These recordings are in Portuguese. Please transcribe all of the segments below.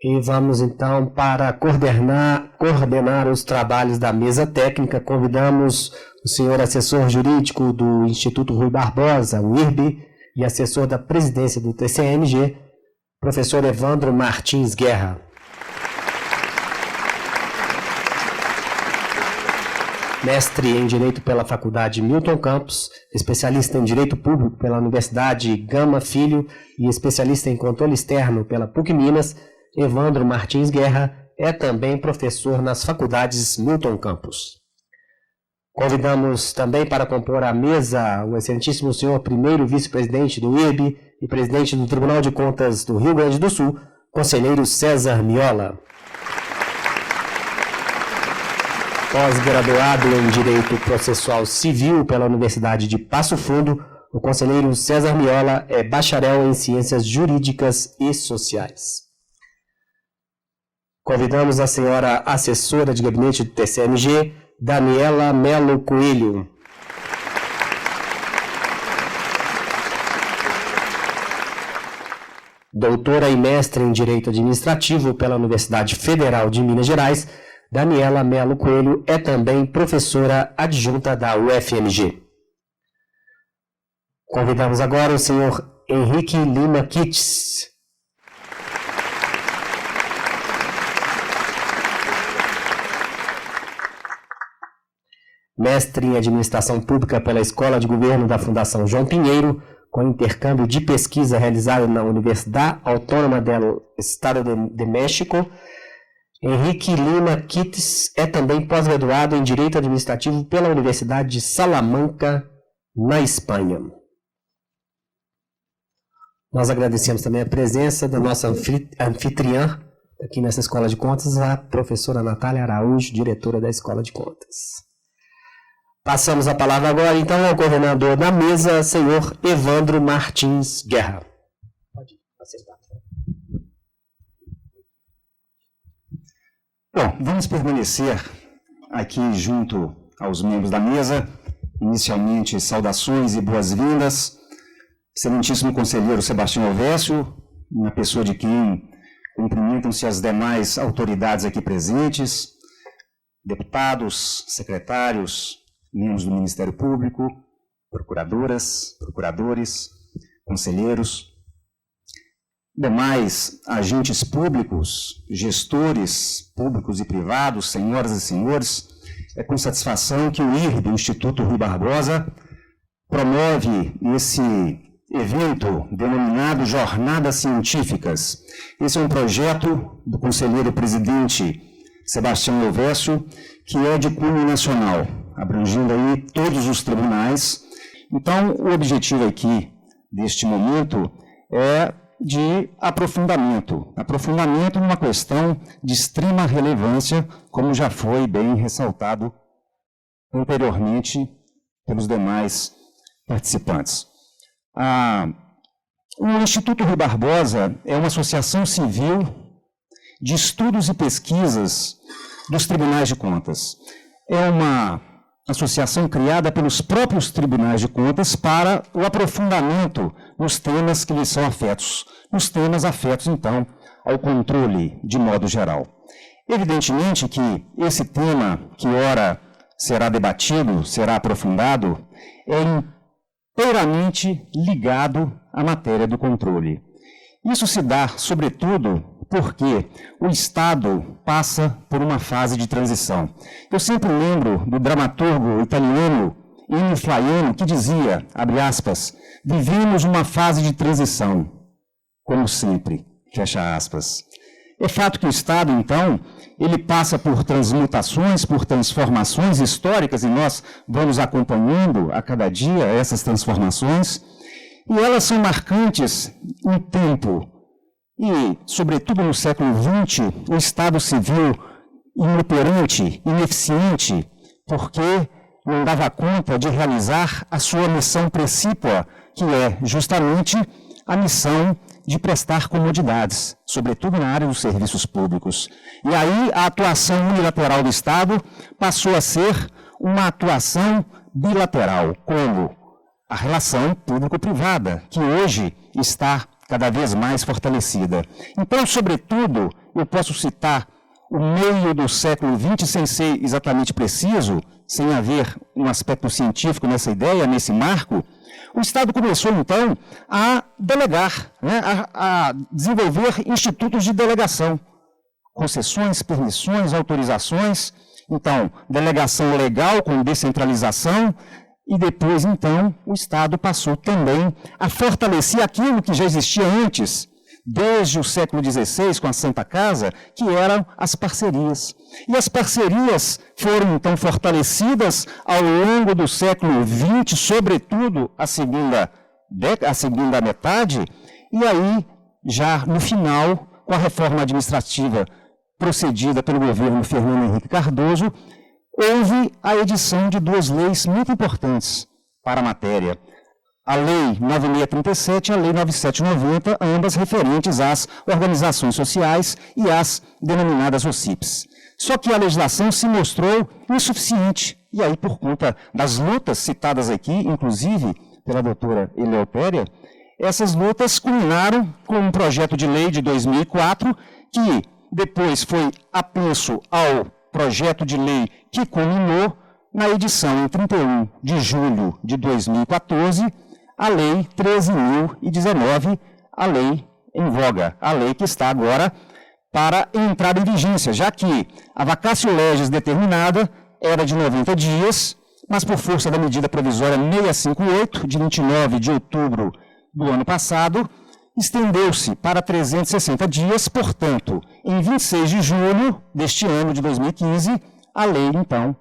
E vamos então para coordenar os trabalhos da mesa técnica. Convidamos o senhor assessor jurídico do Instituto Rui Barbosa, o IRB, e assessor da presidência do TCMG, professor Evandro Martins Guerra. Mestre em Direito pela Faculdade Milton Campos, especialista em Direito Público pela Universidade Gama Filho e especialista em Controle Externo pela PUC Minas, Evandro Martins Guerra é também professor nas faculdades Milton Campos. Convidamos também para compor a mesa o excelentíssimo senhor primeiro vice-presidente do IRB e presidente do Tribunal de Contas do Rio Grande do Sul, conselheiro César Miola. Pós-graduado em Direito Processual Civil pela Universidade de Passo Fundo, o conselheiro César Miola é bacharel em Ciências Jurídicas e Sociais. Convidamos a senhora assessora de gabinete do TCMG, Daniela Melo Coelho. Doutora e mestre em Direito Administrativo pela Universidade Federal de Minas Gerais, Daniela Melo Coelho é também professora adjunta da UFMG. Convidamos agora o senhor Henrique Lima Kitts. Mestre em Administração Pública pela Escola de Governo da Fundação João Pinheiro, com intercâmbio de pesquisa realizado na Universidade Autônoma do Estado de México. Henrique Lima Kitts é também pós-graduado em Direito Administrativo pela Universidade de Salamanca, na Espanha. Nós agradecemos também a presença da nossa anfitriã aqui nessa Escola de Contas, a professora Natália Araújo, diretora da Escola de Contas. Passamos a palavra agora, então, ao coordenador da mesa, senhor Evandro Martins Guerra. Pode acertar. Bom, vamos permanecer aqui junto aos membros da mesa. Inicialmente, saudações e boas-vindas. Excelentíssimo conselheiro Sebastião Elvésio, na pessoa de quem cumprimentam-se as demais autoridades aqui presentes, deputados, secretários, membros do Ministério Público, procuradoras, procuradores, conselheiros, demais agentes públicos, gestores públicos e privados, senhoras e senhores. É com satisfação que o IRB, o Instituto Rui Barbosa, promove esse evento denominado Jornadas Científicas. Esse é um projeto do conselheiro presidente Sebastião Elvésio, que é de cunho nacional, abrangendo aí todos os tribunais. Então, o objetivo aqui deste momento é de aprofundamento numa questão de extrema relevância, como já foi bem ressaltado anteriormente pelos demais participantes. O Instituto Rui Barbosa é uma associação civil de estudos e pesquisas dos tribunais de contas. É uma associação criada pelos próprios tribunais de contas para o aprofundamento nos temas que lhes são afetos, nos temas afetos, então, ao controle de modo geral. Evidentemente que esse tema, que ora será debatido, será aprofundado, é inteiramente ligado à matéria do controle. Isso se dá, sobretudo, porque o Estado passa por uma fase de transição. Eu sempre lembro do dramaturgo italiano Enio Flaiano, que dizia, abre aspas, vivemos uma fase de transição, como sempre, fecha aspas. É fato que o Estado, então, ele passa por transmutações, por transformações históricas, e nós vamos acompanhando a cada dia essas transformações, e elas são marcantes em tempo. E, sobretudo no século XX, o Estado se viu inoperante, ineficiente, porque não dava conta de realizar a sua missão precípua, que é justamente a missão de prestar comodidades, sobretudo na área dos serviços públicos. E aí a atuação unilateral do Estado passou a ser uma atuação bilateral, como a relação público-privada, que hoje está cada vez mais fortalecida. Então, sobretudo, eu posso citar o meio do século XX, sem ser exatamente preciso, sem haver um aspecto científico nessa ideia, nesse marco. O Estado começou, então, a delegar, né, a desenvolver institutos de delegação, concessões, permissões, autorizações. Então, delegação legal com descentralização, e depois, então, o Estado passou também a fortalecer aquilo que já existia antes, desde o século XVI, com a Santa Casa, que eram as parcerias. E as parcerias foram, então, fortalecidas ao longo do século XX, sobretudo a segunda metade, e aí, já no final, com a reforma administrativa procedida pelo governo Fernando Henrique Cardoso, houve a edição de duas leis muito importantes para a matéria. A Lei 9637 e a Lei 9790, ambas referentes às organizações sociais e às denominadas OCIPs. Só que a legislação se mostrou insuficiente, e aí por conta das lutas citadas aqui, inclusive pela doutora Eleopéria, essas lutas culminaram com um projeto de lei de 2004, que depois foi apenso ao projeto de lei que culminou na edição em 31 de julho de 2014, a Lei 13.019, a lei em voga, a lei que está agora para entrar em vigência, já que a vacatio legis determinada era de 90 dias, mas por força da medida provisória 658, de 29 de outubro do ano passado, estendeu-se para 360 dias, portanto, em 26 de julho deste ano de 2015, a lei, então,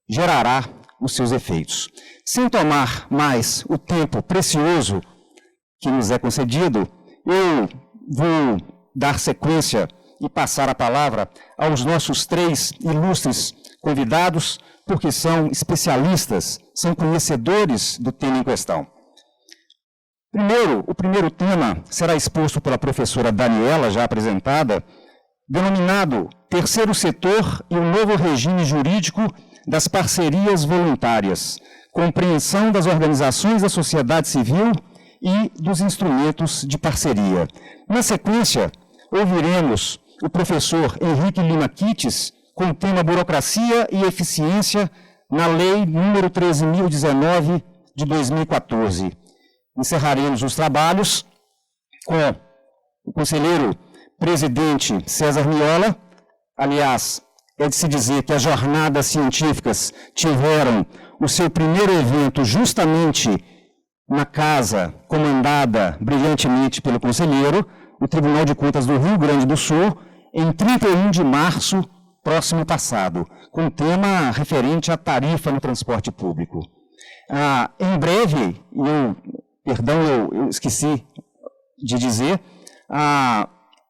gerará os seus efeitos. Sem tomar mais o tempo precioso que nos é concedido, eu vou dar sequência e passar a palavra aos nossos três ilustres convidados, porque são especialistas, são conhecedores do tema em questão. Primeiro, o primeiro tema será exposto pela professora Daniela, já apresentada, denominado Terceiro Setor e o Novo Regime Jurídico das Parcerias Voluntárias, compreensão das organizações da sociedade civil e dos instrumentos de parceria. Na sequência, ouviremos o professor Henrique Lima Kites, com o tema Burocracia e Eficiência na Lei número 13.019 de 2014. Encerraremos os trabalhos com o conselheiro presidente César Miola. Aliás, é de se dizer que as jornadas científicas tiveram o seu primeiro evento justamente na casa comandada brilhantemente pelo conselheiro, o Tribunal de Contas do Rio Grande do Sul, em 31 de março próximo passado, com o tema referente à tarifa no transporte público. Em breve, eu esqueci de dizer,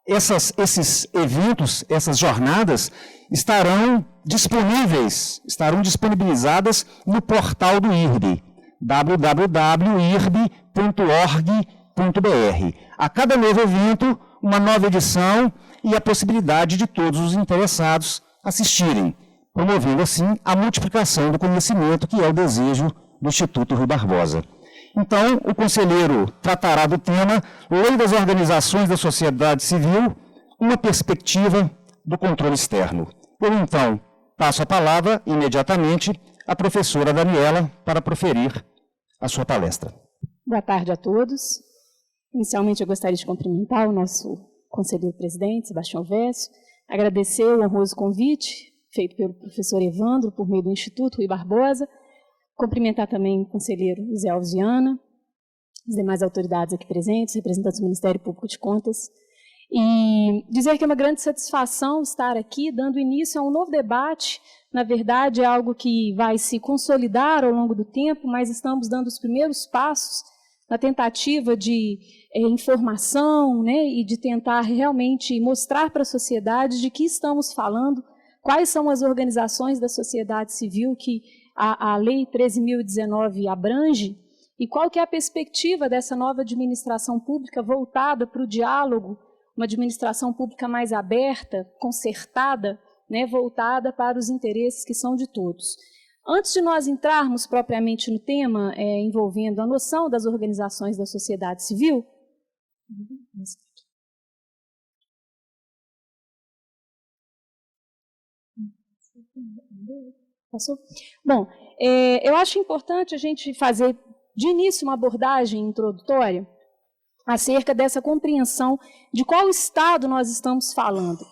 esses eventos, essas jornadas, estarão disponibilizadas no portal do IRB, www.irb.org.br. A cada novo evento, uma nova edição e a possibilidade de todos os interessados assistirem, promovendo assim a multiplicação do conhecimento, que é o desejo do Instituto Rui Barbosa. Então, o conselheiro tratará do tema Lei das Organizações da Sociedade Civil, uma perspectiva do controle externo. Eu, então, passo a palavra imediatamente à professora Daniela para proferir a sua palestra. Boa tarde a todos. Inicialmente, eu gostaria de cumprimentar o nosso conselheiro presidente, Sebastião Vécio, agradecer o honroso convite feito pelo professor Evandro, por meio do Instituto Rui Barbosa, Cumprimentar também o conselheiro Zé Alves Viana, as demais autoridades aqui presentes, representantes do Ministério Público de Contas, e dizer que é uma grande satisfação estar aqui, dando início a um novo debate. Na verdade, é algo que vai se consolidar ao longo do tempo, mas estamos dando os primeiros passos na tentativa de informação, né, e de tentar realmente mostrar para a sociedade de que estamos falando, quais são as organizações da sociedade civil que a Lei 13.019 abrange, e qual que é a perspectiva dessa nova administração pública voltada para o diálogo, uma administração pública mais aberta, concertada, né, voltada para os interesses que são de todos. Antes de nós entrarmos propriamente no tema envolvendo a noção das organizações da sociedade civil, passou? Bom, eu acho importante a gente fazer de início uma abordagem introdutória acerca dessa compreensão de qual Estado nós estamos falando.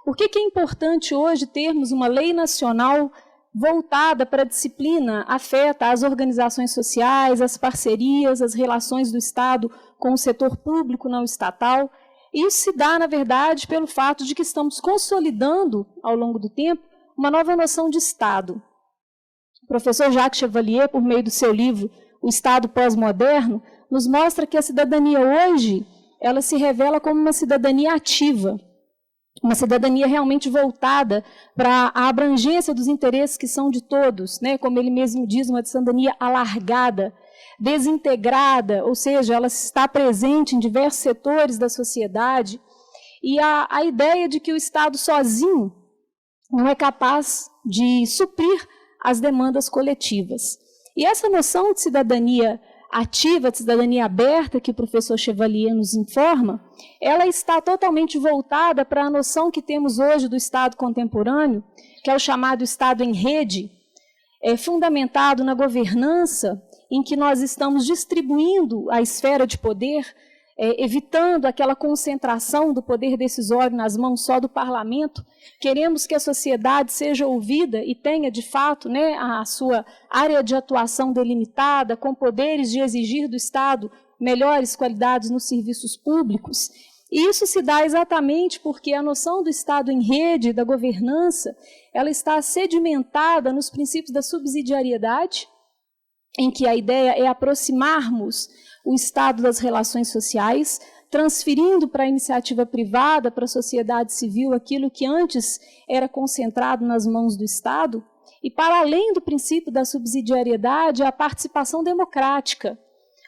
Por que é importante hoje termos uma lei nacional voltada para a disciplina afeta as organizações sociais, as parcerias, as relações do Estado com o setor público não estatal? Isso se dá, na verdade, pelo fato de que estamos consolidando, ao longo do tempo, uma nova noção de Estado. O professor Jacques Chevalier, por meio do seu livro O Estado Pós-Moderno, nos mostra que a cidadania hoje, ela se revela como uma cidadania ativa, uma cidadania realmente voltada para a abrangência dos interesses que são de todos, né? Como ele mesmo diz, uma cidadania alargada, desintegrada, ou seja, ela está presente em diversos setores da sociedade, e a ideia de que o Estado sozinho não é capaz de suprir as demandas coletivas. E essa noção de cidadania ativa, de cidadania aberta, que o professor Chevalier nos informa, ela está totalmente voltada para a noção que temos hoje do Estado contemporâneo, que é o chamado Estado em rede, fundamentado na governança, em que nós estamos distribuindo a esfera de poder, evitando aquela concentração do poder decisório nas mãos só do parlamento. Queremos que a sociedade seja ouvida e tenha, de fato, né, a sua área de atuação delimitada, com poderes de exigir do Estado melhores qualidades nos serviços públicos. E isso se dá exatamente porque a noção do Estado em rede, da governança, ela está sedimentada nos princípios da subsidiariedade, em que a ideia é aproximarmos o Estado das relações sociais, transferindo para a iniciativa privada, para a sociedade civil, aquilo que antes era concentrado nas mãos do Estado, e para além do princípio da subsidiariedade, a participação democrática,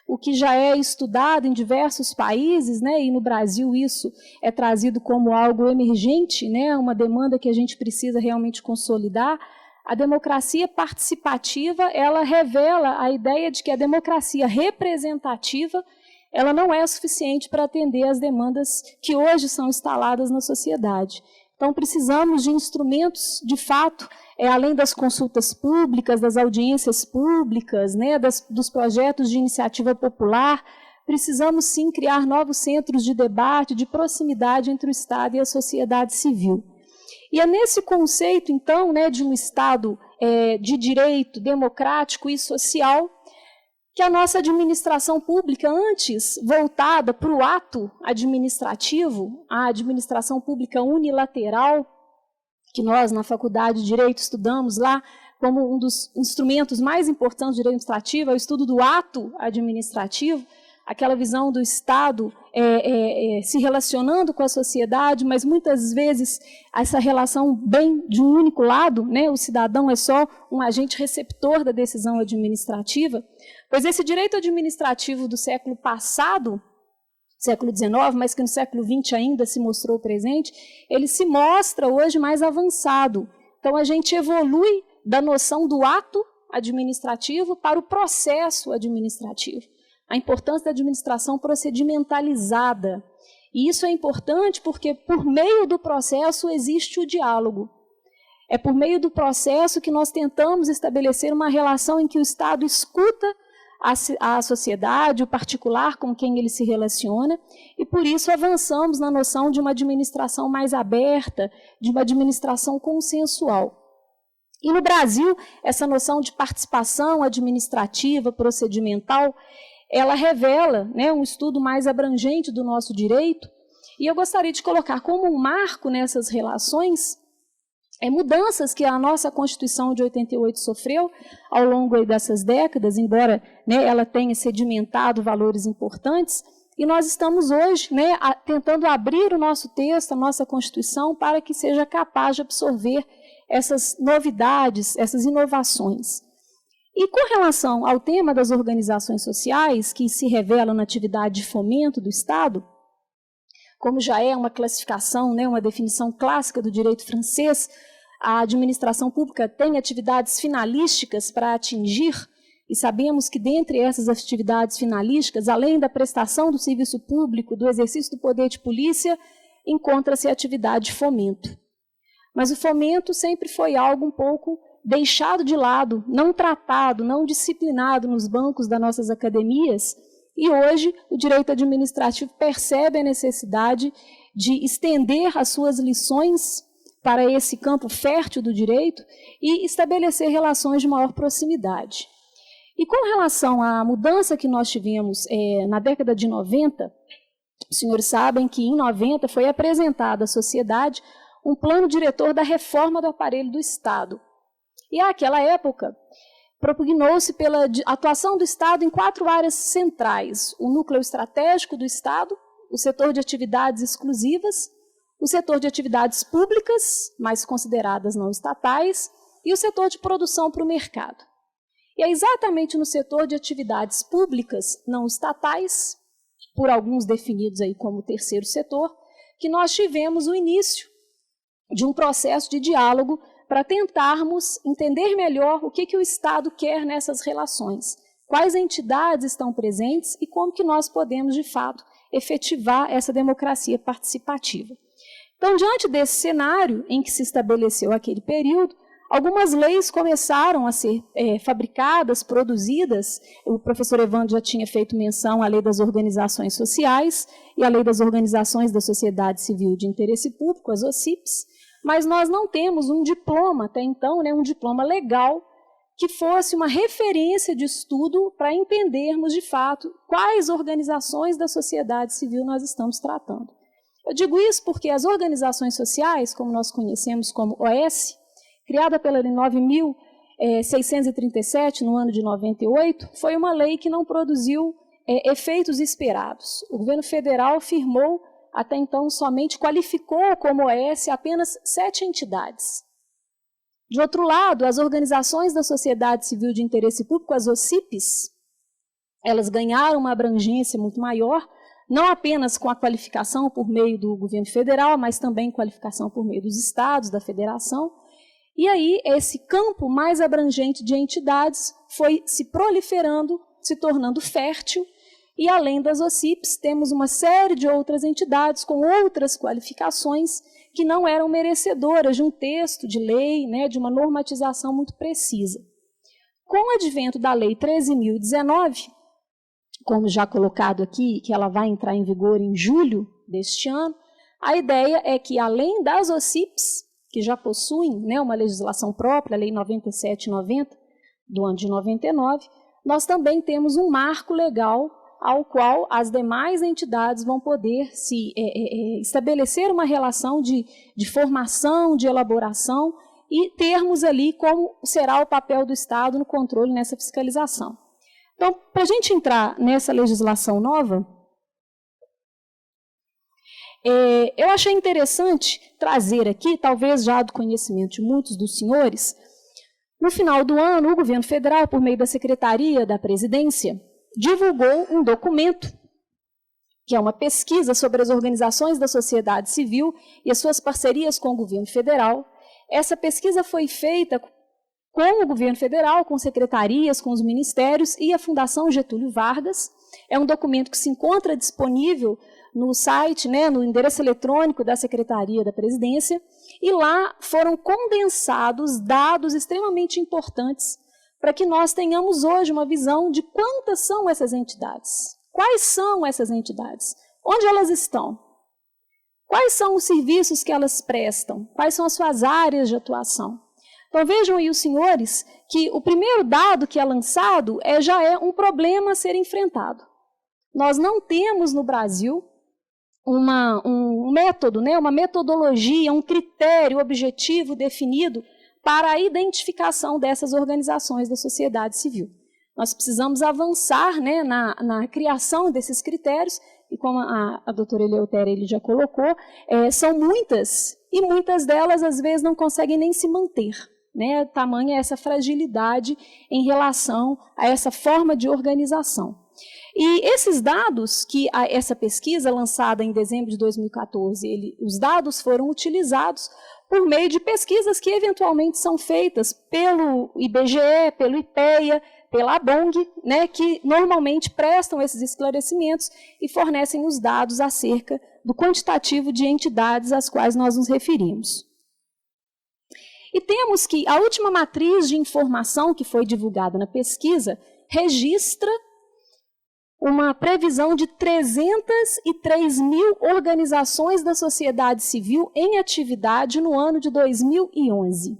o que já é estudado em diversos países, né, e no Brasil isso é trazido como algo emergente, né, uma demanda que a gente precisa realmente consolidar. A democracia participativa, ela revela a ideia de que a democracia representativa, ela não é suficiente para atender às demandas que hoje são instaladas na sociedade. Então, precisamos de instrumentos, de fato, além das consultas públicas, das audiências públicas, né, dos projetos de iniciativa popular, precisamos sim criar novos centros de debate, de proximidade entre o Estado e a sociedade civil. E é nesse conceito, então, né, de um Estado de direito, democrático e social, que a nossa administração pública, antes voltada para o ato administrativo, a administração pública unilateral, que nós, na Faculdade de Direito, estudamos lá como um dos instrumentos mais importantes do direito administrativo, é o estudo do ato administrativo, aquela visão do Estado se relacionando com a sociedade, mas muitas vezes essa relação bem de um único lado, né? O cidadão é só um agente receptor da decisão administrativa, pois esse direito administrativo do século passado, século XIX, mas que no século XX ainda se mostrou presente, ele se mostra hoje mais avançado. Então, a gente evolui da noção do ato administrativo para o processo administrativo. A importância da administração procedimentalizada. E isso é importante porque, por meio do processo, existe o diálogo. É por meio do processo que nós tentamos estabelecer uma relação em que o Estado escuta a sociedade, o particular com quem ele se relaciona, e por isso avançamos na noção de uma administração mais aberta, de uma administração consensual. E no Brasil, essa noção de participação administrativa, procedimental, ela revela, né, um estudo mais abrangente do nosso direito, e eu gostaria de colocar como um marco nessas relações mudanças que a nossa Constituição de 88 sofreu ao longo dessas décadas, embora, né, ela tenha sedimentado valores importantes, e nós estamos hoje, né, tentando abrir o nosso texto, a nossa Constituição, para que seja capaz de absorver essas novidades, essas inovações. E com relação ao tema das organizações sociais, que se revelam na atividade de fomento do Estado, como já é uma classificação, né, uma definição clássica do direito francês, a administração pública tem atividades finalísticas para atingir, e sabemos que dentre essas atividades finalísticas, além da prestação do serviço público, do exercício do poder de polícia, encontra-se a atividade de fomento. Mas o fomento sempre foi algo um pouco deixado de lado, não tratado, não disciplinado nos bancos das nossas academias, e hoje o direito administrativo percebe a necessidade de estender as suas lições para esse campo fértil do direito e estabelecer relações de maior proximidade. E com relação à mudança que nós tivemos na década de 90, os senhores sabem que em 90 foi apresentado à sociedade um plano diretor da reforma do aparelho do Estado. E àquela época, propugnou-se pela atuação do Estado em 4 áreas centrais: o núcleo estratégico do Estado, o setor de atividades exclusivas, o setor de atividades públicas, mais consideradas não estatais, e o setor de produção para o mercado. E é exatamente no setor de atividades públicas não estatais, por alguns definidos aí como terceiro setor, que nós tivemos o início de um processo de diálogo para tentarmos entender melhor o que o Estado quer nessas relações, quais entidades estão presentes e como que nós podemos, de fato, efetivar essa democracia participativa. Então, diante desse cenário em que se estabeleceu aquele período, algumas leis começaram a ser fabricadas, produzidas. O professor Evandro já tinha feito menção à Lei das Organizações Sociais e à Lei das Organizações da Sociedade Civil de Interesse Público, as OCIPs, mas nós não temos um diploma, até então, né, um diploma legal que fosse uma referência de estudo para entendermos, de fato, quais organizações da sociedade civil nós estamos tratando. Eu digo isso porque as organizações sociais, como nós conhecemos como OS, criada pela Lei 9.637, no ano de 98, foi uma lei que não produziu efeitos esperados. O governo federal firmou, até então, somente qualificou como OS apenas 7 entidades. De outro lado, as organizações da sociedade civil de interesse público, as OCIPs, elas ganharam uma abrangência muito maior, não apenas com a qualificação por meio do governo federal, mas também qualificação por meio dos estados, da federação. E aí, esse campo mais abrangente de entidades foi se proliferando, se tornando fértil, e além das OCIPs, temos uma série de outras entidades com outras qualificações que não eram merecedoras de um texto de lei, né, de uma normatização muito precisa. Com o advento da Lei 13.019, como já colocado aqui, que ela vai entrar em vigor em julho deste ano, a ideia é que, além das OCIPs, que já possuem, né, uma legislação própria, a Lei 9790, do ano de 99, nós também temos um marco legal ao qual as demais entidades vão poder se estabelecer uma relação de formação, de elaboração e termos ali como será o papel do Estado no controle nessa fiscalização. Então, para a gente entrar nessa legislação nova, eu achei interessante trazer aqui, talvez já do conhecimento de muitos dos senhores, no final do ano, o governo federal, por meio da Secretaria da Presidência, divulgou um documento, que é uma pesquisa sobre as organizações da sociedade civil e as suas parcerias com o governo federal. Essa pesquisa foi feita com o governo federal, com secretarias, com os ministérios e a Fundação Getúlio Vargas. É um documento que se encontra disponível no site, né, no endereço eletrônico da Secretaria da Presidência, e lá foram condensados dados extremamente importantes para que nós tenhamos hoje uma visão de quantas são essas entidades. Quais são essas entidades? Onde elas estão? Quais são os serviços que elas prestam? Quais são as suas áreas de atuação? Então, vejam aí os senhores que o primeiro dado que é lançado já é um problema a ser enfrentado. Nós não temos no Brasil um método, né, uma metodologia, um critério objetivo definido para a identificação dessas organizações da sociedade civil. Nós precisamos avançar, né, na criação desses critérios, e como a doutora Eleutéria ele já colocou, são muitas, e muitas delas, às vezes, não conseguem nem se manter. Né, tamanha essa fragilidade em relação a essa forma de organização. E esses dados, essa pesquisa lançada em dezembro de 2014, os dados foram utilizados por meio de pesquisas que eventualmente são feitas pelo IBGE, pelo IPEA, pela ABONG, né, que normalmente prestam esses esclarecimentos e fornecem os dados acerca do quantitativo de entidades às quais nós nos referimos. E temos que a última matriz de informação que foi divulgada na pesquisa registra uma previsão de 303 mil organizações da sociedade civil em atividade no ano de 2011.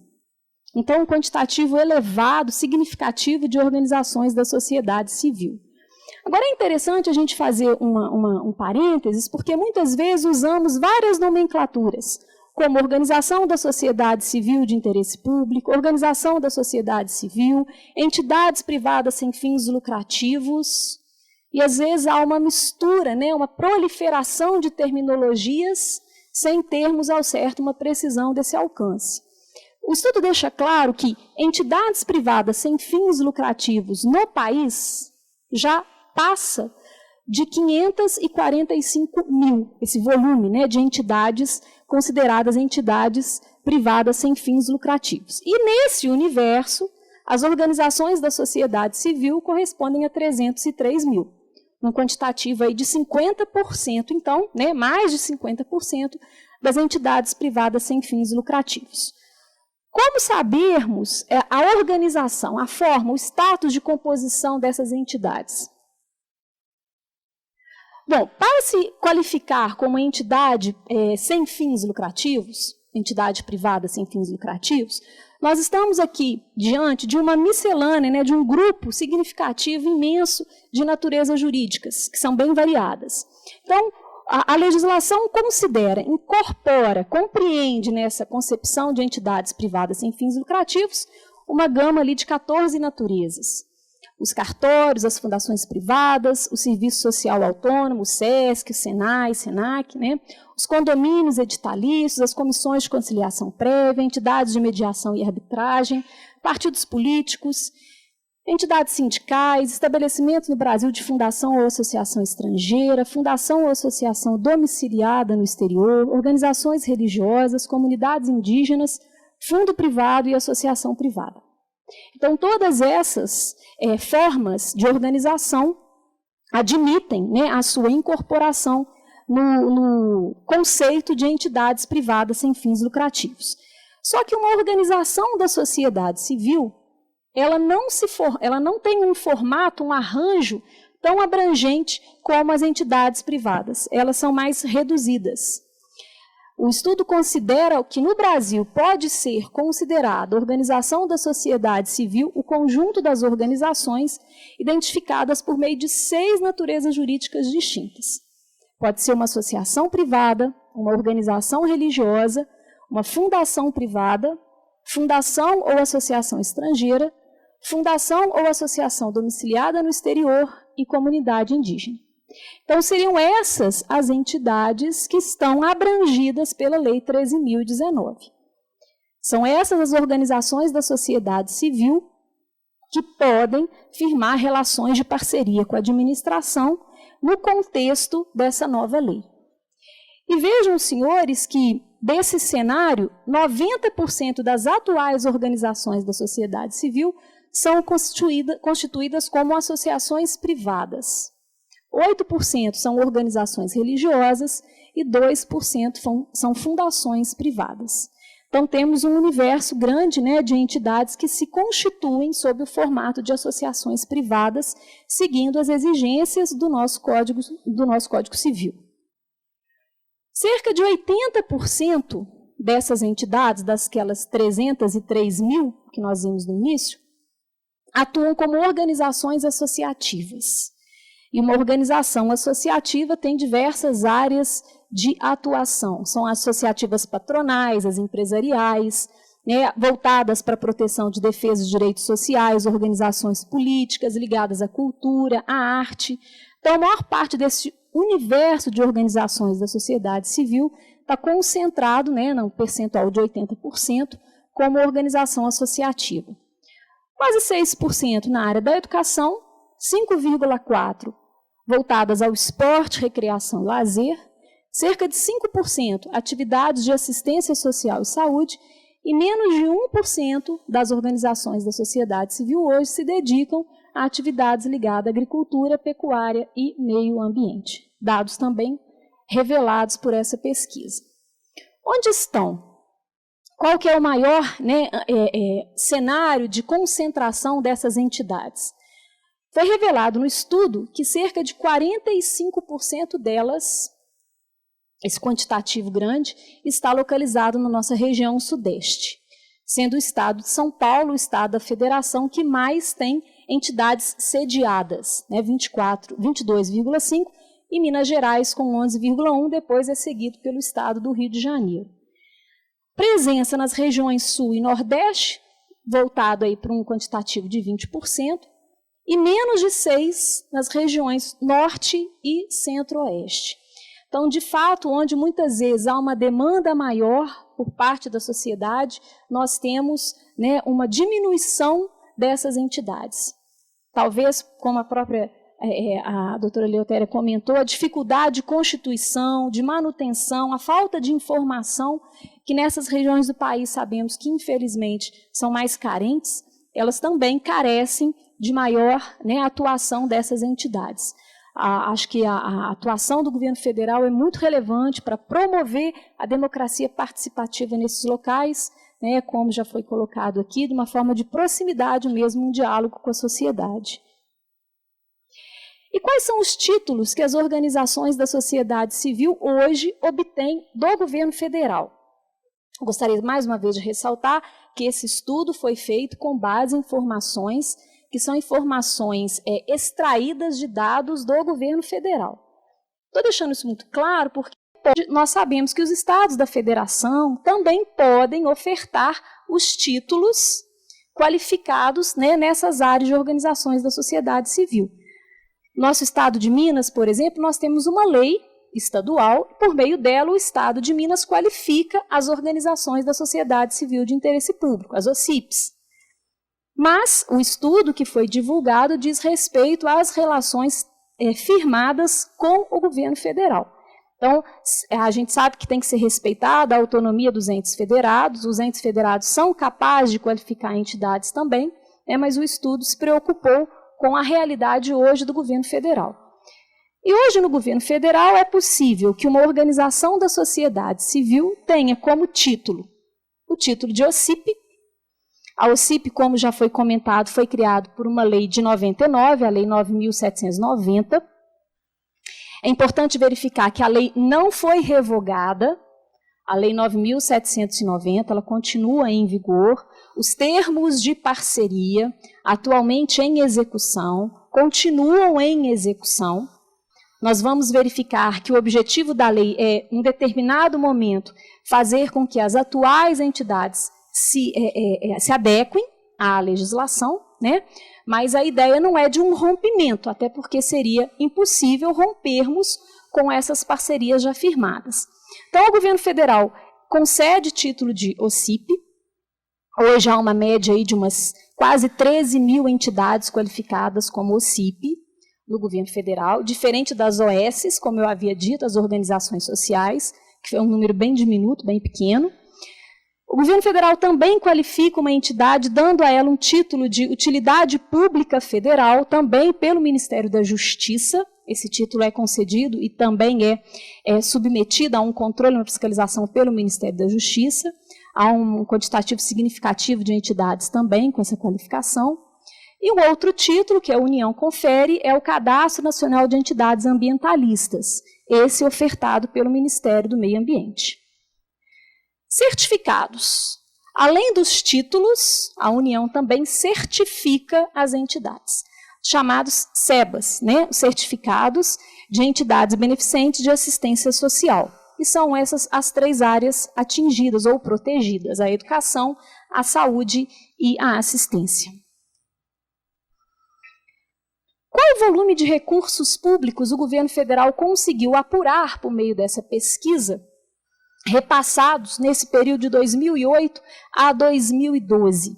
Então, um quantitativo elevado, significativo de organizações da sociedade civil. Agora, é interessante a gente fazer um parênteses, porque muitas vezes usamos várias nomenclaturas, como organização da sociedade civil de interesse público, organização da sociedade civil, entidades privadas sem fins lucrativos, e às vezes há uma mistura, né, uma proliferação de terminologias sem termos ao certo uma precisão desse alcance. O estudo deixa claro que entidades privadas sem fins lucrativos no país já passa de 545 mil, esse volume, né, de entidades consideradas entidades privadas sem fins lucrativos. E nesse universo, as organizações da sociedade civil correspondem a 303 mil, um quantitativo aí de 50%, então, né, mais de 50% das entidades privadas sem fins lucrativos. Como sabermos a organização, a forma, o status de composição dessas entidades? Bom, para se qualificar como entidade sem fins lucrativos, entidade privada sem fins lucrativos, nós estamos aqui diante de uma miscelânea, né, de um grupo significativo, imenso, de naturezas jurídicas, que são bem variadas. Então, a legislação considera, incorpora, compreende nessa concepção de entidades privadas sem fins lucrativos uma gama ali de 14 naturezas. Os cartórios, as fundações privadas, o Serviço Social Autônomo, o SESC, o SENAI, SENAC, né? Os condomínios editalícios, as comissões de conciliação prévia, entidades de mediação e arbitragem, partidos políticos, entidades sindicais, estabelecimentos no Brasil de fundação ou associação estrangeira, fundação ou associação domiciliada no exterior, organizações religiosas, comunidades indígenas, fundo privado e associação privada. Então, todas essas formas de organização admitem, né, a sua incorporação no conceito de entidades privadas sem fins lucrativos. Só que uma organização da sociedade civil, ela não tem um formato, um arranjo tão abrangente como as entidades privadas. Elas são mais reduzidas. O estudo considera que no Brasil pode ser considerada a organização da sociedade civil o conjunto das organizações identificadas por meio de 6 naturezas jurídicas distintas. Pode ser uma associação privada, uma organização religiosa, uma fundação privada, fundação ou associação estrangeira, fundação ou associação domiciliada no exterior e comunidade indígena. Então, seriam essas as entidades que estão abrangidas pela Lei 13.019. São essas as organizações da sociedade civil que podem firmar relações de parceria com a administração no contexto dessa nova lei. E vejam, senhores, que desse cenário, 90% das atuais organizações da sociedade civil são constituídas como associações privadas. 8% são organizações religiosas e 2% são fundações privadas. Então, temos um universo grande, né, de entidades que se constituem sob o formato de associações privadas, seguindo as exigências do nosso Código Civil. Cerca de 80% dessas entidades, daquelas 303 mil que nós vimos no início, atuam como organizações associativas. E uma organização associativa tem diversas áreas de atuação. São associativas patronais, as empresariais, né, voltadas para a proteção de defesa de direitos sociais, organizações políticas ligadas à cultura, à arte. Então, a maior parte desse universo de organizações da sociedade civil está concentrado, né, num percentual de 80%, como organização associativa. Quase 6% na área da educação, 5,4% voltadas ao esporte, recreação e lazer, cerca de 5% atividades de assistência social e saúde, e menos de 1% das organizações da sociedade civil hoje se dedicam a atividades ligadas à agricultura, pecuária e meio ambiente. Dados também revelados por essa pesquisa. Onde estão? Qual que é o maior, né, cenário de concentração dessas entidades? Foi revelado no estudo que cerca de 45% delas, esse quantitativo grande, está localizado na nossa região sudeste, sendo o estado de São Paulo o estado da federação que mais tem entidades sediadas, né, 22,5%, e Minas Gerais com 11,1%, depois é seguido pelo estado do Rio de Janeiro. Presença nas regiões sul e nordeste, voltado aí para um quantitativo de 20%, e menos de 6% nas regiões norte e centro-oeste. Então, de fato, onde muitas vezes há uma demanda maior por parte da sociedade, nós temos, né, uma diminuição dessas entidades. Talvez, como a própria a doutora Eleutéria comentou, a dificuldade de constituição, de manutenção, a falta de informação, que nessas regiões do país sabemos que, infelizmente, são mais carentes, elas também carecem de maior, né, atuação dessas entidades. Acho que a atuação do governo federal é muito relevante para promover a democracia participativa nesses locais, né, como já foi colocado aqui, de uma forma de proximidade mesmo, um diálogo com a sociedade. E quais são os títulos que as organizações da sociedade civil hoje obtêm do governo federal? Eu gostaria mais uma vez de ressaltar que esse estudo foi feito com base em informações que são informações extraídas de dados do governo federal. Estou deixando isso muito claro porque nós sabemos que os estados da federação também podem ofertar os títulos qualificados, né, nessas áreas de organizações da sociedade civil. Nosso estado de Minas, por exemplo, nós temos uma lei estadual, e por meio dela o estado de Minas qualifica as organizações da sociedade civil de interesse público, as OCIPs. Mas o estudo que foi divulgado diz respeito às relações firmadas com o governo federal. Então, a gente sabe que tem que ser respeitada a autonomia dos entes federados, os entes federados são capazes de qualificar entidades também, mas o estudo se preocupou com a realidade hoje do governo federal. E hoje no governo federal é possível que uma organização da sociedade civil tenha como título o título de OCIP. A OCIP, como já foi comentado, foi criado por uma lei de 99, a Lei 9.790. É importante verificar que a lei não foi revogada, a Lei 9.790, ela continua em vigor. Os termos de parceria, atualmente em execução, continuam em execução. Nós vamos verificar que o objetivo da lei é, em determinado momento, fazer com que as atuais entidades se adequem à legislação, né? Mas a ideia não é de um rompimento, até porque seria impossível rompermos com essas parcerias já firmadas. Então, o governo federal concede título de OCIP. Hoje há uma média aí de umas quase 13 mil entidades qualificadas como OCIP no governo federal, diferente das OS, como eu havia dito, as organizações sociais, que é um número bem diminuto, bem pequeno. O governo federal também qualifica uma entidade, dando a ela um título de utilidade pública federal, também pelo Ministério da Justiça. Esse título é concedido e também é submetido a um controle e uma fiscalização pelo Ministério da Justiça. Há um quantitativo significativo de entidades também com essa qualificação. E o outro título, que a União confere, é o Cadastro Nacional de Entidades Ambientalistas, esse ofertado pelo Ministério do Meio Ambiente. Certificados. Além dos títulos, a União também certifica as entidades, chamados CEBAs, né? Certificados de entidades beneficentes de assistência social. E são essas as 3 áreas atingidas ou protegidas: a educação, a saúde e a assistência. Qual o volume de recursos públicos o governo federal conseguiu apurar por meio dessa pesquisa, repassados nesse período de 2008 a 2012?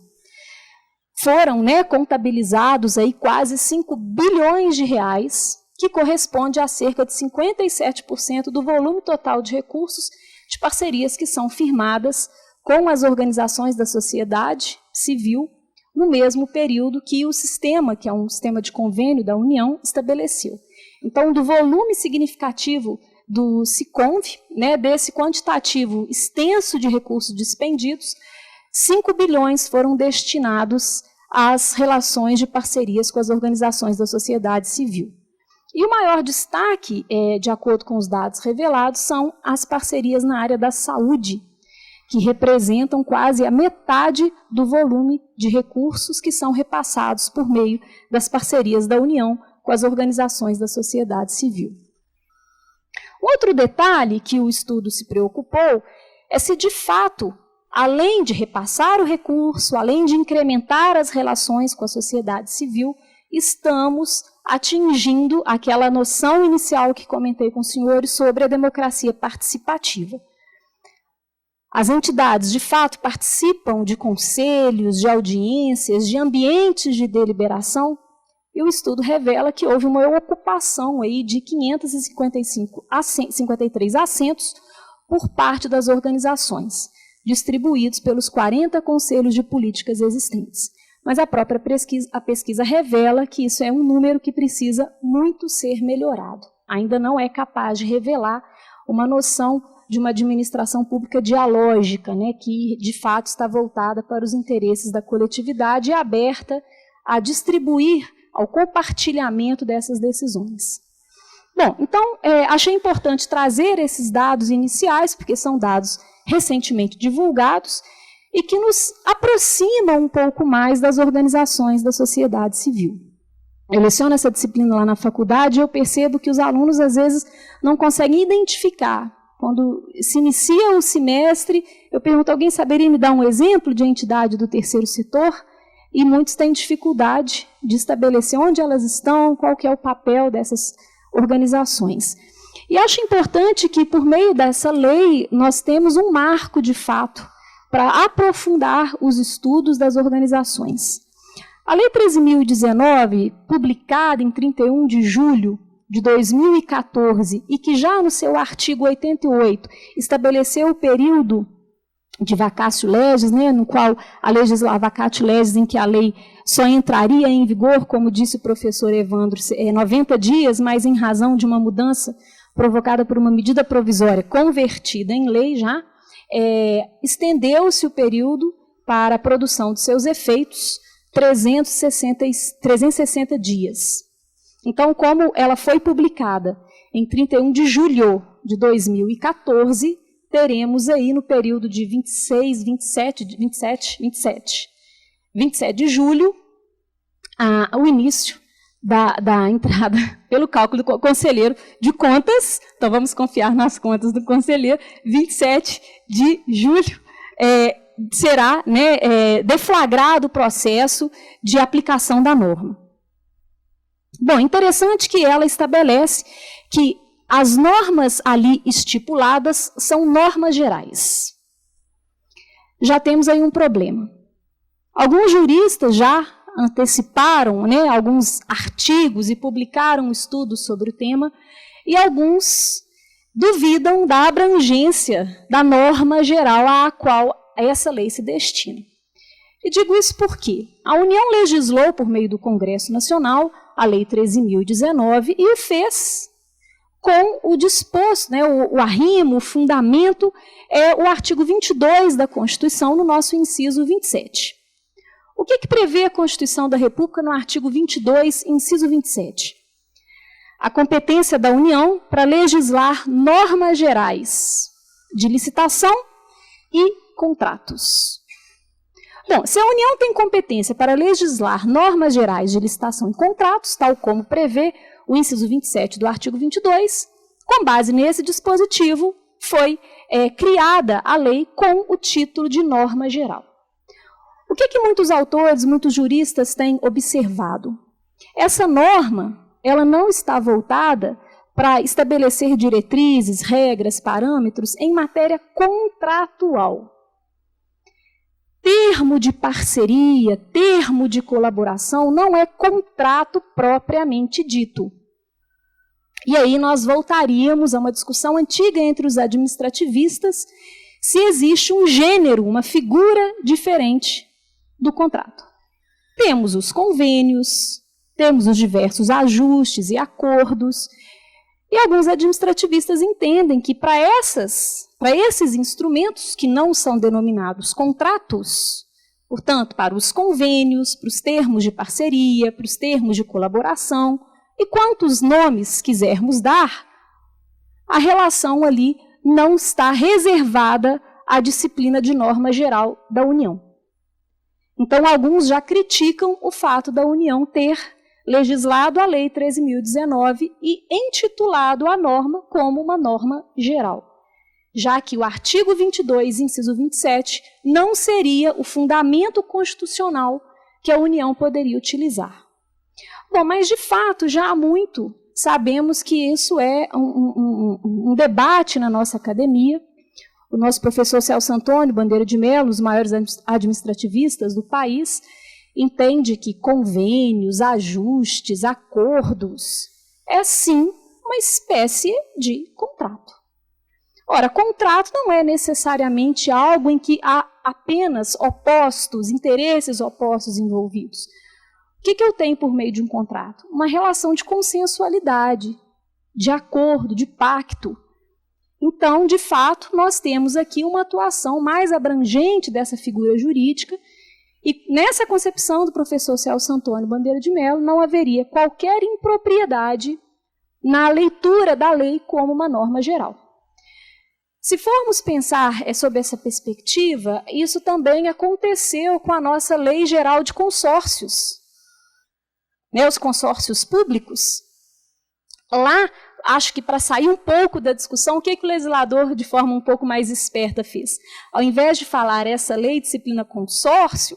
Foram, né, contabilizados aí quase 5 bilhões de reais, que corresponde a cerca de 57% do volume total de recursos de parcerias que são firmadas com as organizações da sociedade civil no mesmo período que o sistema, que é um sistema de convênio da União, estabeleceu. Então, do volume significativo do SICONV, né, desse quantitativo extenso de recursos dispendidos, 5 bilhões foram destinados às relações de parcerias com as organizações da sociedade civil. E o maior destaque, de acordo com os dados revelados, são as parcerias na área da saúde, que representam quase a metade do volume de recursos que são repassados por meio das parcerias da União com as organizações da sociedade civil. Outro detalhe que o estudo se preocupou é se, de fato, além de repassar o recurso, além de incrementar as relações com a sociedade civil, estamos atingindo aquela noção inicial que comentei com os senhores sobre a democracia participativa. As entidades, de fato, participam de conselhos, de audiências, de ambientes de deliberação, e o estudo revela que houve uma ocupação aí de 553 assentos por parte das organizações, distribuídos pelos 40 conselhos de políticas existentes. Mas a própria pesquisa revela que isso é um número que precisa muito ser melhorado. Ainda não é capaz de revelar uma noção de uma administração pública dialógica, né, que de fato está voltada para os interesses da coletividade e aberta a distribuir, ao compartilhamento dessas decisões. Bom, então, achei importante trazer esses dados iniciais, porque são dados recentemente divulgados e que nos aproximam um pouco mais das organizações da sociedade civil. Eu leciono essa disciplina lá na faculdade e eu percebo que os alunos, às vezes, não conseguem identificar. Quando se inicia o semestre, eu pergunto, alguém saberia me dar um exemplo de entidade do terceiro setor? E muitos têm dificuldade de estabelecer onde elas estão, qual que é o papel dessas organizações. E acho importante que, por meio dessa lei, nós temos um marco, de fato, para aprofundar os estudos das organizações. A Lei 13.019, publicada em 31 de julho de 2014, e que já no seu artigo 88 estabeleceu o período de vacatio legis, né, no qual a legislação vacatio legis, em que a lei só entraria em vigor, como disse o professor Evandro, 90 dias, mas em razão de uma mudança provocada por uma medida provisória convertida em lei já, estendeu-se o período para a produção de seus efeitos 360 dias. Então, como ela foi publicada em 31 de julho de 2014, teremos aí no período de 27 de julho, o início da entrada pelo cálculo do conselheiro de contas. Então, vamos confiar nas contas do conselheiro. 27 de julho será, né, deflagrado o processo de aplicação da norma. Bom, interessante que ela estabelece que as normas ali estipuladas são normas gerais. Já temos aí um problema. Alguns juristas já anteciparam, né, alguns artigos e publicaram estudos sobre o tema, e alguns duvidam da abrangência da norma geral à qual essa lei se destina. E digo isso porque a União legislou, por meio do Congresso Nacional, a Lei 13.019, e o fez com o disposto, né, o arrimo, o fundamento, o artigo 22 da Constituição, no nosso inciso 27. O que prevê a Constituição da República no artigo 22, inciso 27? A competência da União para legislar normas gerais de licitação e contratos. Bom, se a União tem competência para legislar normas gerais de licitação e contratos, tal como prevê o inciso 27 do artigo 22, com base nesse dispositivo, foi criada a lei com o título de norma geral. O que muitos autores, muitos juristas têm observado? Essa norma, ela não está voltada para estabelecer diretrizes, regras, parâmetros em matéria contratual. Termo de parceria, termo de colaboração não é contrato propriamente dito. E aí nós voltaríamos a uma discussão antiga entre os administrativistas se existe um gênero, uma figura diferente do contrato. Temos os convênios, temos os diversos ajustes e acordos, e alguns administrativistas entendem que para esses instrumentos que não são denominados contratos, portanto, para os convênios, para os termos de parceria, para os termos de colaboração, e quantos nomes quisermos dar, a relação ali não está reservada à disciplina de norma geral da União. Então, alguns já criticam o fato da União ter legislado a Lei 13.019 e intitulado a norma como uma norma geral, já que o artigo 22, inciso 27, não seria o fundamento constitucional que a União poderia utilizar. Bom, mas de fato, já há muito sabemos que isso é um debate na nossa academia. O nosso professor Celso Antônio Bandeira de Mello, um dos maiores administrativistas do país, entende que convênios, ajustes, acordos é sim uma espécie de contrato. Ora, contrato não é necessariamente algo em que há apenas opostos, interesses opostos envolvidos. O que eu tenho por meio de um contrato? Uma relação de consensualidade, de acordo, de pacto. Então, de fato, nós temos aqui uma atuação mais abrangente dessa figura jurídica. E nessa concepção do professor Celso Antônio Bandeira de Mello, não haveria qualquer impropriedade na leitura da lei como uma norma geral. Se formos pensar sob essa perspectiva, isso também aconteceu com a nossa Lei Geral de Consórcios. Os consórcios públicos. Lá, acho que para sair um pouco da discussão, o que o legislador, de forma um pouco mais esperta, fez? Ao invés de falar essa lei disciplina consórcio,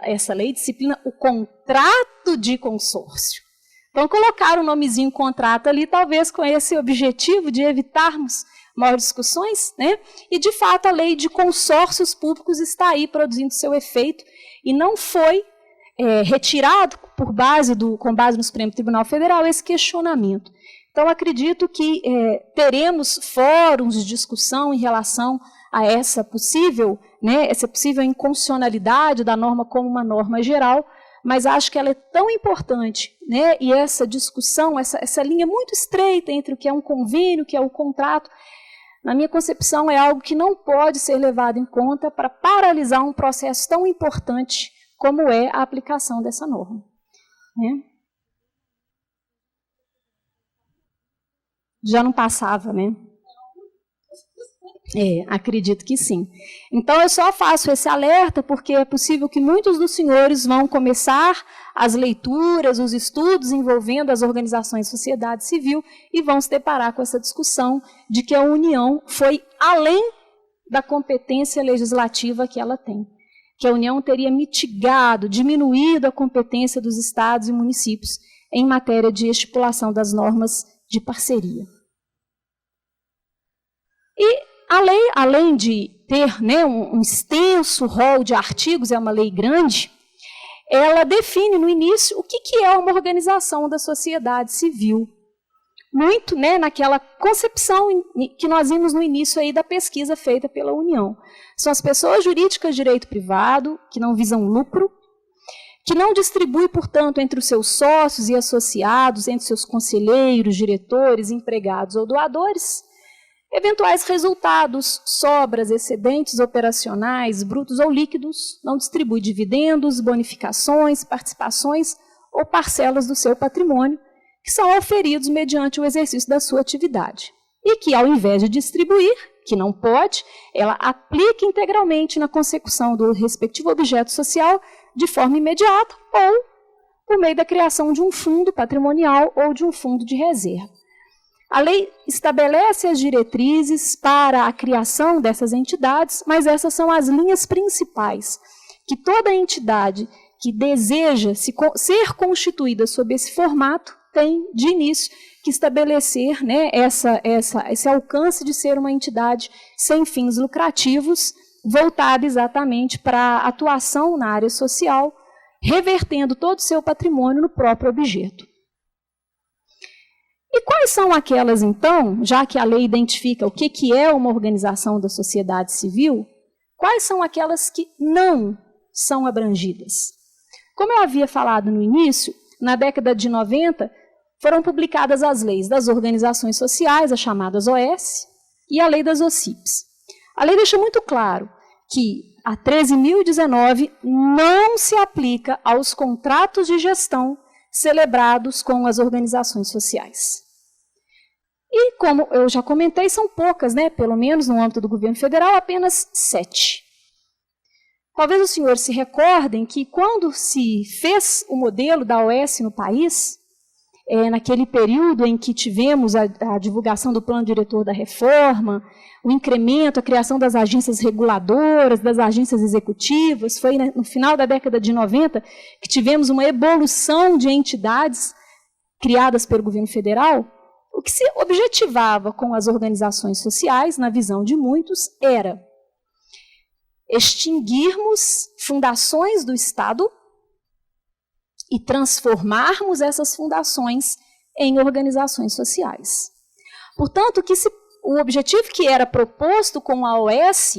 essa lei disciplina o contrato de consórcio. Então, colocaram o nomezinho contrato ali, talvez com esse objetivo de evitarmos maiores discussões, né? E, de fato, a lei de consórcios públicos está aí produzindo seu efeito e não foi retirado com base no Supremo Tribunal Federal esse questionamento. Então, acredito que teremos fóruns de discussão em relação a essa possível inconstitucionalidade da norma como uma norma geral, mas acho que ela é tão importante, né? E essa discussão, essa linha muito estreita entre o que é um convênio, o que é um contrato, na minha concepção, é algo que não pode ser levado em conta para paralisar um processo tão importante como é a aplicação dessa norma. Né? Já não passava, né? Acredito que sim. Então, eu só faço esse alerta porque é possível que muitos dos senhores vão começar as leituras, os estudos envolvendo as organizações de sociedade civil e vão se deparar com essa discussão de que a União foi além da competência legislativa que ela tem. Que a União teria mitigado, diminuído a competência dos estados e municípios em matéria de estipulação das normas de parceria. E a lei, além de ter um extenso rol de artigos, é uma lei grande, ela define no início o que é uma organização da sociedade civil. Muito naquela concepção que nós vimos no início aí da pesquisa feita pela União. São as pessoas jurídicas de direito privado, que não visam lucro, que não distribui, portanto, entre os seus sócios e associados, entre seus conselheiros, diretores, empregados ou doadores, eventuais resultados, sobras, excedentes operacionais, brutos ou líquidos, não distribui dividendos, bonificações, participações ou parcelas do seu patrimônio, que são auferidos mediante o exercício da sua atividade. e que, ao invés de distribuir, que não pode, ela aplica integralmente na consecução do respectivo objeto social de forma imediata ou por meio da criação de um fundo patrimonial ou de um fundo de reserva. A lei estabelece as diretrizes para a criação dessas entidades, mas essas são as linhas principais que toda entidade que deseja ser constituída sob esse formato tem, de início, que estabelecer, né, esse alcance de ser uma entidade sem fins lucrativos, voltada exatamente para a atuação na área social, revertendo todo o seu patrimônio no próprio objeto. E quais são aquelas, então, já que a lei identifica o que é uma organização da sociedade civil, quais são aquelas que não são abrangidas? Como eu havia falado no início, na década de 90, foram publicadas as leis das organizações sociais, as chamadas OS, e a lei das OCIPs. A lei deixa muito claro que a 13.019 não se aplica aos contratos de gestão celebrados com as organizações sociais. E, como eu já comentei, são poucas, né? Pelo menos no âmbito do governo federal, apenas 7. Talvez os senhores se recordem que quando se fez o modelo da OS no país, naquele período em que tivemos a divulgação do plano diretor da reforma, o incremento, a criação das agências reguladoras, das agências executivas, foi no final da década de 90 que tivemos uma evolução de entidades criadas pelo governo federal. O que se objetivava com as organizações sociais, na visão de muitos, era extinguirmos fundações do Estado e transformarmos essas fundações em organizações sociais. Portanto, o objetivo que era proposto com a OS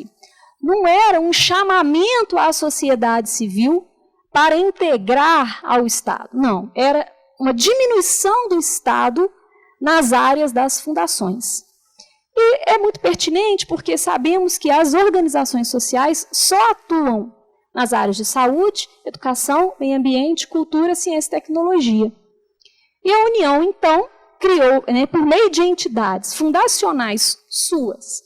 não era um chamamento à sociedade civil para integrar ao Estado. Não, era uma diminuição do Estado nas áreas das fundações. E é muito pertinente porque sabemos que as organizações sociais só atuam nas áreas de saúde, educação, meio ambiente, cultura, ciência e tecnologia. E a União, então, criou, por meio de entidades fundacionais suas,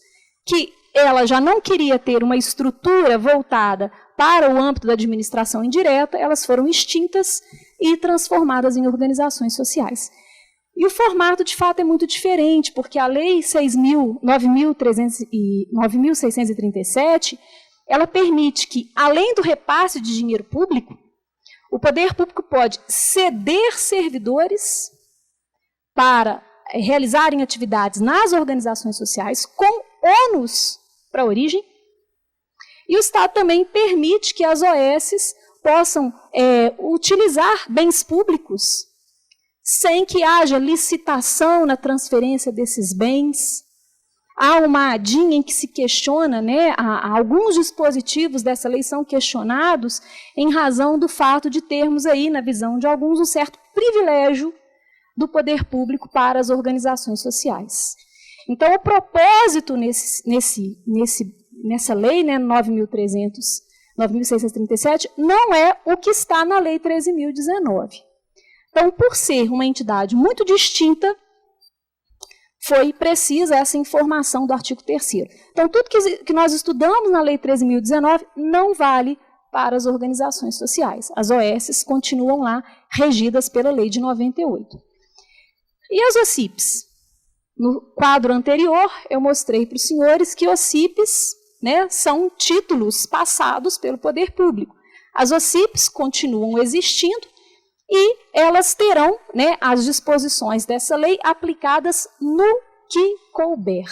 que ela já não queria ter uma estrutura voltada para o âmbito da administração indireta, elas foram extintas e transformadas em organizações sociais. E o formato, de fato, é muito diferente, porque a Lei 9.637, ela permite que, além do repasse de dinheiro público, o poder público pode ceder servidores para realizarem atividades nas organizações sociais com ônus para a origem, e o Estado também permite que as OS possam utilizar bens públicos sem que haja licitação na transferência desses bens. Há uma ADIM em que se questiona, alguns dispositivos dessa lei são questionados em razão do fato de termos aí, na visão de alguns, um certo privilégio do poder público para as organizações sociais. Então, o propósito nessa lei, 9.637, não é o que está na lei 13.019. Então, por ser uma entidade muito distinta, foi precisa essa informação do artigo 3º. Então, tudo que nós estudamos na Lei 13.019 não vale para as organizações sociais. As OS continuam lá, regidas pela Lei de 98. E as OCIPs? No quadro anterior, eu mostrei para os senhores que OCIPs, são títulos passados pelo poder público. As OCIPs continuam existindo, e elas terão as disposições dessa lei aplicadas no que couber.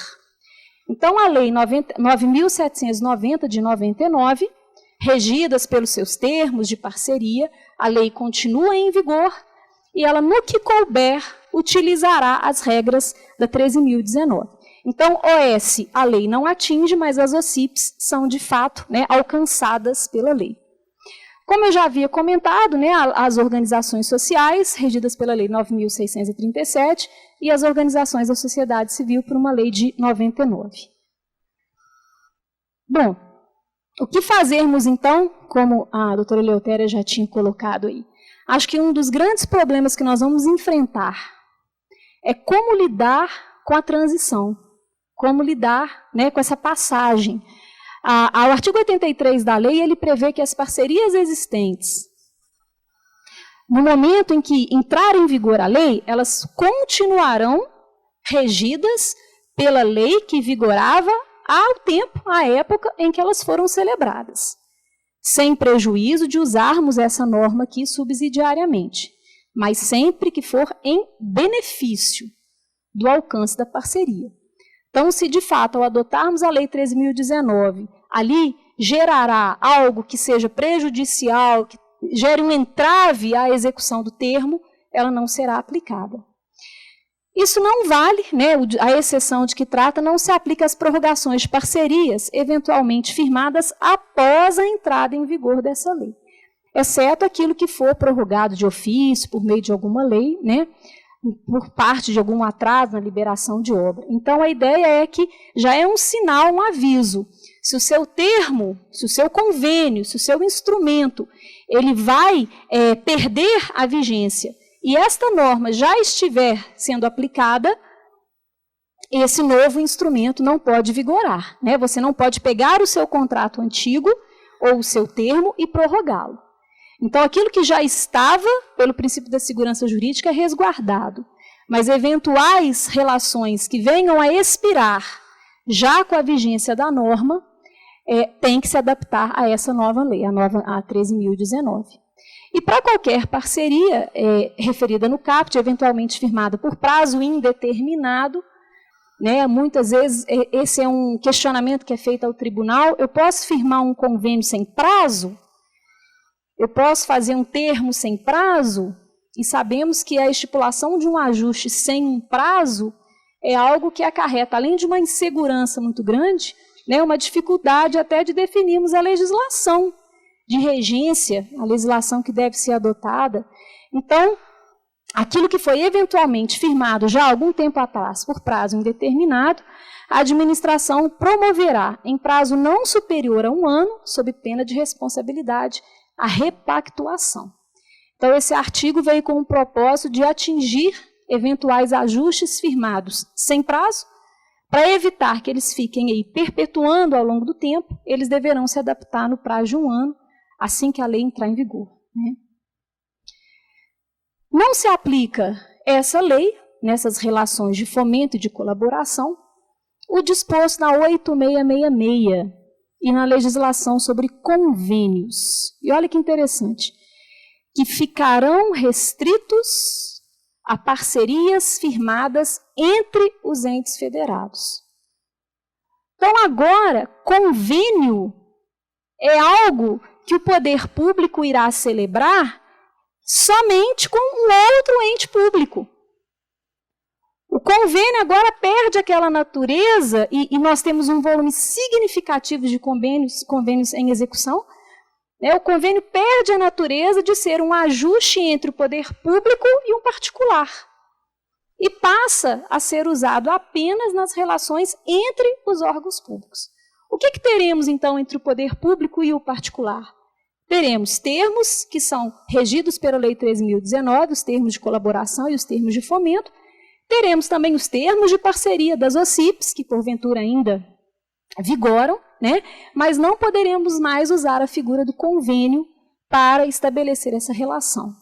Então, a Lei 9.790 de 99, regidas pelos seus termos de parceria, a lei continua em vigor e ela, no que couber, utilizará as regras da 13.019. Então, OS, a lei não atinge, mas as OCIPs são, de fato, alcançadas pela lei. Como eu já havia comentado, as organizações sociais, regidas pela Lei 9.637, e as organizações da sociedade civil por uma lei de 99. Bom, o que fazermos, então, como a doutora Eleutéria já tinha colocado aí? Acho que um dos grandes problemas que nós vamos enfrentar é como lidar com a transição, como lidar, né, com essa passagem. O artigo 83 da lei, ele prevê que as parcerias existentes, no momento em que entrar em vigor a lei, elas continuarão regidas pela lei que vigorava à época em que elas foram celebradas, sem prejuízo de usarmos essa norma aqui subsidiariamente, mas sempre que for em benefício do alcance da parceria. Então, se de fato, ao adotarmos a Lei 13.019, ali gerará algo que seja prejudicial, que gere um entrave à execução do termo, ela não será aplicada. Isso não vale, né, a exceção de que trata, não se aplica às prorrogações de parcerias eventualmente firmadas após a entrada em vigor dessa lei, exceto aquilo que for prorrogado de ofício, por meio de alguma lei, né, por parte de algum atraso na liberação de obra. Então, a ideia é que já é um sinal, um aviso. Se o seu termo, se o seu convênio, se o seu instrumento, ele vai perder a vigência e esta norma já estiver sendo aplicada, esse novo instrumento não pode vigorar, né? Você não pode pegar o seu contrato antigo ou o seu termo e prorrogá-lo. Então, aquilo que já estava, pelo princípio da segurança jurídica, é resguardado. Mas eventuais relações que venham a expirar já com a vigência da norma, tem que se adaptar a essa nova lei, a 13.019. E para qualquer parceria referida no caput, eventualmente firmada por prazo indeterminado, né, muitas vezes esse é um questionamento que é feito ao tribunal, eu posso firmar um convênio sem prazo? Eu posso fazer um termo sem prazo? E sabemos que a estipulação de um ajuste sem um prazo é algo que acarreta, além de uma insegurança muito grande, né, uma dificuldade até de definirmos a legislação de regência, a legislação que deve ser adotada. Então, aquilo que foi eventualmente firmado já há algum tempo atrás por prazo indeterminado, a administração promoverá, em prazo não superior a 1 ano, sob pena de responsabilidade, a repactuação. Então, esse artigo veio com o propósito de atingir eventuais ajustes firmados sem prazo, para evitar que eles fiquem aí perpetuando ao longo do tempo, eles deverão se adaptar no prazo de 1 ano, assim que a lei entrar em vigor, né? Não se aplica essa lei, nessas relações de fomento e de colaboração, o disposto na 8666 e na legislação sobre convênios. E olha que interessante, que ficarão restritos a parcerias firmadas entre os entes federados. Então, agora, convênio é algo que o poder público irá celebrar somente com um outro ente público. O convênio agora perde aquela natureza, e nós temos um volume significativo de convênios em execução. O convênio perde a natureza de ser um ajuste entre o poder público e um particular. E passa a ser usado apenas nas relações entre os órgãos públicos. O que teremos, então, entre o poder público e o particular? Teremos termos que são regidos pela Lei 13.019, os termos de colaboração e os termos de fomento. Teremos também os termos de parceria das OCIPs, que porventura ainda vigoram, né? Mas não poderemos mais usar a figura do convênio para estabelecer essa relação.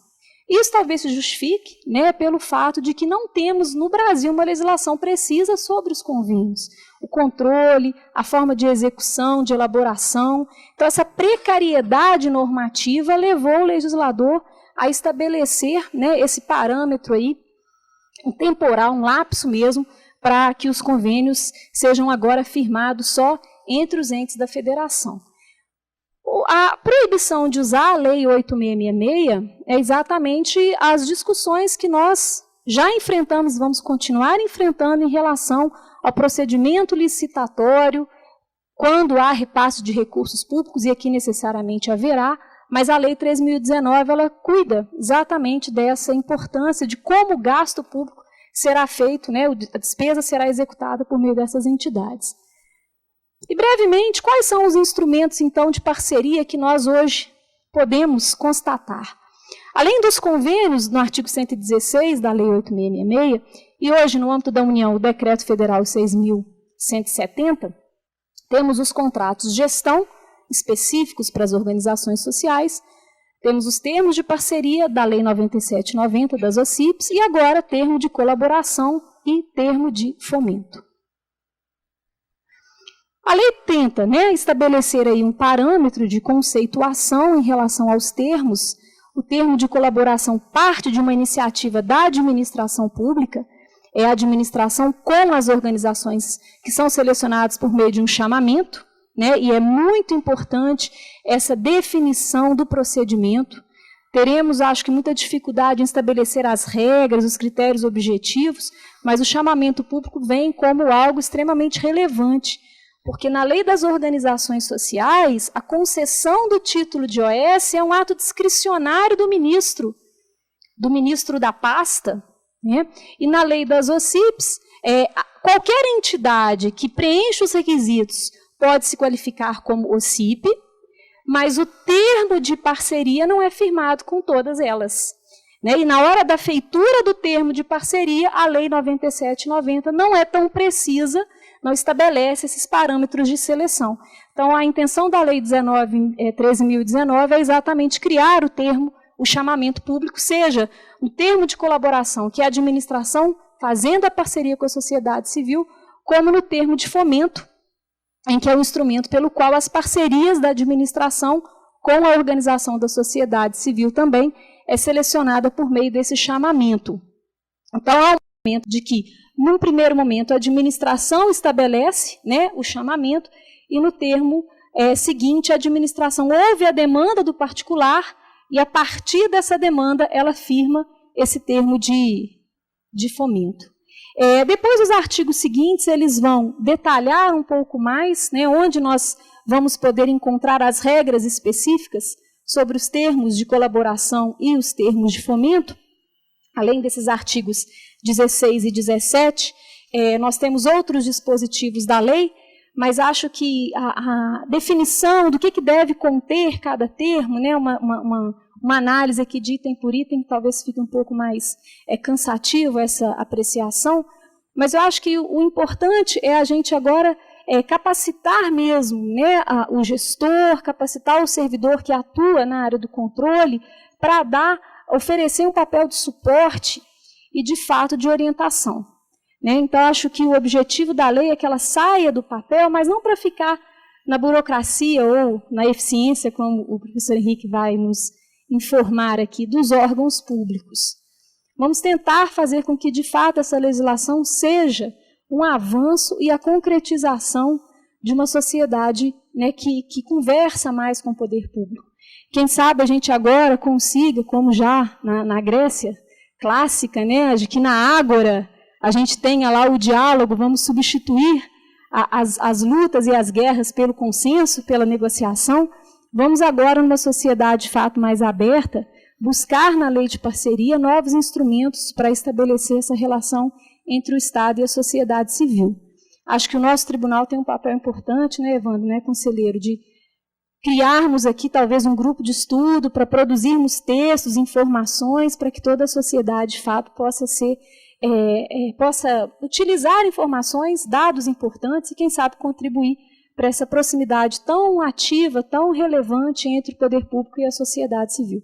Isso talvez se justifique, né, pelo fato de que não temos no Brasil uma legislação precisa sobre os convênios. O controle, a forma de execução, de elaboração. Então, essa precariedade normativa levou o legislador a estabelecer, né, esse parâmetro aí, um temporal, um lapso mesmo, para que os convênios sejam agora firmados só entre os entes da federação. A proibição de usar a Lei 8666 é exatamente as discussões que nós já enfrentamos, vamos continuar enfrentando em relação ao procedimento licitatório, quando há repasse de recursos públicos, e aqui necessariamente haverá, mas a Lei 13.019, ela cuida exatamente dessa importância de como o gasto público será feito, né, a despesa será executada por meio dessas entidades. E, brevemente, quais são os instrumentos, então, de parceria que nós hoje podemos constatar? Além dos convênios, no artigo 116 da Lei 8666, e hoje, no âmbito da União, o Decreto Federal 6.170, temos os contratos de gestão específicos para as organizações sociais, temos os termos de parceria da Lei 9790 das OCIPs e agora termo de colaboração e termo de fomento. A lei tenta, né, estabelecer aí um parâmetro de conceituação em relação aos termos. O termo de colaboração parte de uma iniciativa da administração pública, é a administração com as organizações que são selecionadas por meio de um chamamento, né, e é muito importante essa definição do procedimento. Teremos, acho que, muita dificuldade em estabelecer as regras, os critérios objetivos, mas o chamamento público vem como algo extremamente relevante, porque na lei das organizações sociais, a concessão do título de OS é um ato discricionário do ministro da pasta, né? E na lei das OCIPs, qualquer entidade que preenche os requisitos pode se qualificar como OCIP, mas o termo de parceria não é firmado com todas elas, né? E na hora da feitura do termo de parceria, a lei 9790 não é tão precisa, não estabelece esses parâmetros de seleção. Então, a intenção da lei 13.019 é exatamente criar o termo, o chamamento público, seja um termo de colaboração, que é a administração fazendo a parceria com a sociedade civil, como no termo de fomento, em que é o instrumento pelo qual as parcerias da administração com a organização da sociedade civil também é selecionada por meio desse chamamento. Então, há um momento de que, num primeiro momento, a administração estabelece, né, o chamamento, e no termo seguinte, a administração ouve a demanda do particular e, a partir dessa demanda, ela firma esse termo de fomento. Depois, os artigos seguintes, eles vão detalhar um pouco mais, né, onde nós vamos poder encontrar as regras específicas sobre os termos de colaboração e os termos de fomento. Além desses artigos 16 e 17, nós temos outros dispositivos da lei, mas acho que a definição do que deve conter cada termo, né, uma análise aqui de item por item, talvez fique um pouco mais cansativo essa apreciação, mas eu acho que o importante é a gente agora capacitar mesmo, né, o gestor, capacitar o servidor que atua na área do controle para oferecer um papel de suporte e, de fato, de orientação, né? Então, acho que o objetivo da lei é que ela saia do papel, mas não para ficar na burocracia ou na eficiência, como o professor Henrique vai nos informar aqui, dos órgãos públicos. Vamos tentar fazer com que, de fato, essa legislação seja um avanço e a concretização de uma sociedade, né, que conversa mais com o poder público. Quem sabe a gente agora consiga, como já na Grécia clássica, né, de que na ágora a gente tenha lá o diálogo, vamos substituir as lutas e as guerras pelo consenso, pela negociação. Vamos agora, numa sociedade de fato mais aberta, buscar na lei de parceria novos instrumentos para estabelecer essa relação entre o Estado e a sociedade civil. Acho que o nosso tribunal tem um papel importante, né, Evandro, né, conselheiro, de criarmos aqui talvez um grupo de estudo para produzirmos textos, informações, para que toda a sociedade, de fato, possa utilizar informações, dados importantes e, quem sabe, contribuir para essa proximidade tão ativa, tão relevante entre o poder público e a sociedade civil.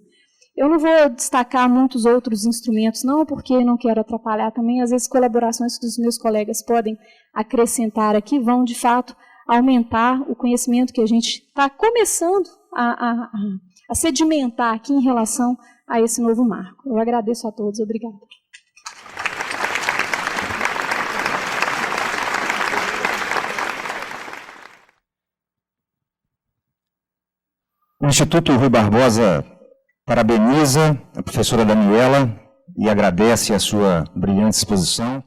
Eu não vou destacar muitos outros instrumentos, não, porque não quero atrapalhar também. Às vezes, colaborações que os meus colegas podem acrescentar aqui vão, de fato, aumentar o conhecimento que a gente está começando a sedimentar aqui em relação a esse novo marco. Eu agradeço a todos. Obrigada. O Instituto Rui Barbosa parabeniza a professora Daniela e agradece a sua brilhante exposição.